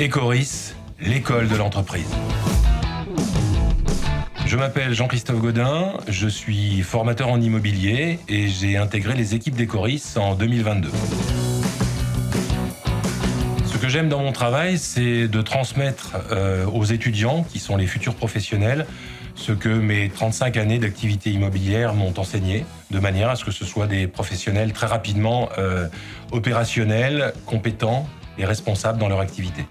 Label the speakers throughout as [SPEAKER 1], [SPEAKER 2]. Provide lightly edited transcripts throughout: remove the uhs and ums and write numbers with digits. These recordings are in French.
[SPEAKER 1] Ecoris, l'école de l'entreprise. Je m'appelle Jean-Christophe Godin, je suis formateur en immobilier et j'ai intégré les équipes d'Ecoris en 2022. Ce que j'aime dans mon travail, c'est de transmettre aux étudiants, qui sont les futurs professionnels, ce que mes 35 années d'activité immobilière m'ont enseigné, de manière à ce que ce soit des professionnels très rapidement opérationnels, compétents et responsables dans leur activité.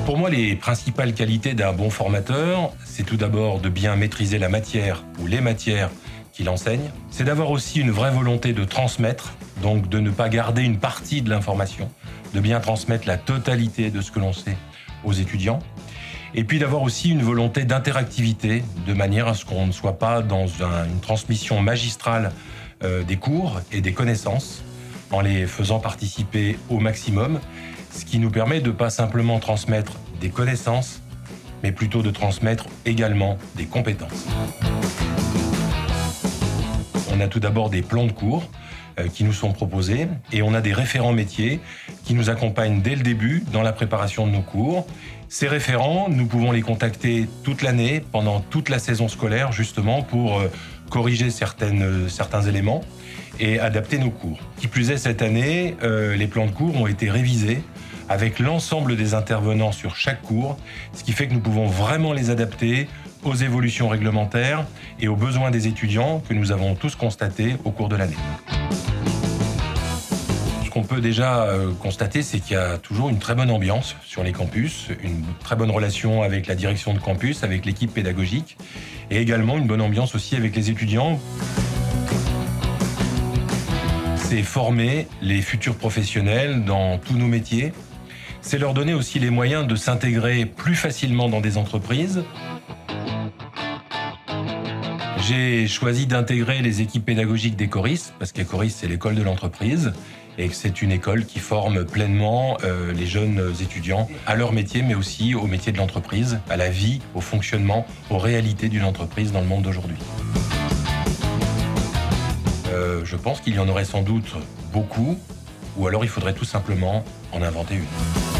[SPEAKER 1] Pour moi, les principales qualités d'un bon formateur, c'est tout d'abord de bien maîtriser la matière ou les matières qu'il enseigne. C'est d'avoir aussi une vraie volonté de transmettre, donc de ne pas garder une partie de l'information, de bien transmettre la totalité de ce que l'on sait aux étudiants. Et puis d'avoir aussi une volonté d'interactivité, de manière à ce qu'on ne soit pas dans une transmission magistrale des cours et des connaissances, en les faisant participer au maximum, ce qui nous permet de ne pas simplement transmettre des connaissances, mais plutôt de transmettre également des compétences. On a tout d'abord des plans de cours qui nous sont proposés et on a des référents métiers qui nous accompagnent dès le début dans la préparation de nos cours. Ces référents, nous pouvons les contacter toute l'année, pendant toute la saison scolaire, justement pour corriger certains éléments et adapter nos cours. Qui plus est, cette année, les plans de cours ont été révisés avec l'ensemble des intervenants sur chaque cours, ce qui fait que nous pouvons vraiment les adapter aux évolutions réglementaires et aux besoins des étudiants que nous avons tous constatés au cours de l'année. Ce qu'on peut déjà constater, c'est qu'il y a toujours une très bonne ambiance sur les campus, une très bonne relation avec la direction de campus, avec l'équipe pédagogique, et également une bonne ambiance aussi avec les étudiants. C'est former les futurs professionnels dans tous nos métiers. C'est leur donner aussi les moyens de s'intégrer plus facilement dans des entreprises. J'ai choisi d'intégrer les équipes pédagogiques d'Ecoris, parce qu'Ecoris, c'est l'école de l'entreprise, et que c'est une école qui forme pleinement les jeunes étudiants à leur métier, mais aussi au métier de l'entreprise, à la vie, au fonctionnement, aux réalités d'une entreprise dans le monde d'aujourd'hui. Je pense qu'il y en aurait sans doute beaucoup, ou alors il faudrait tout simplement en inventer une.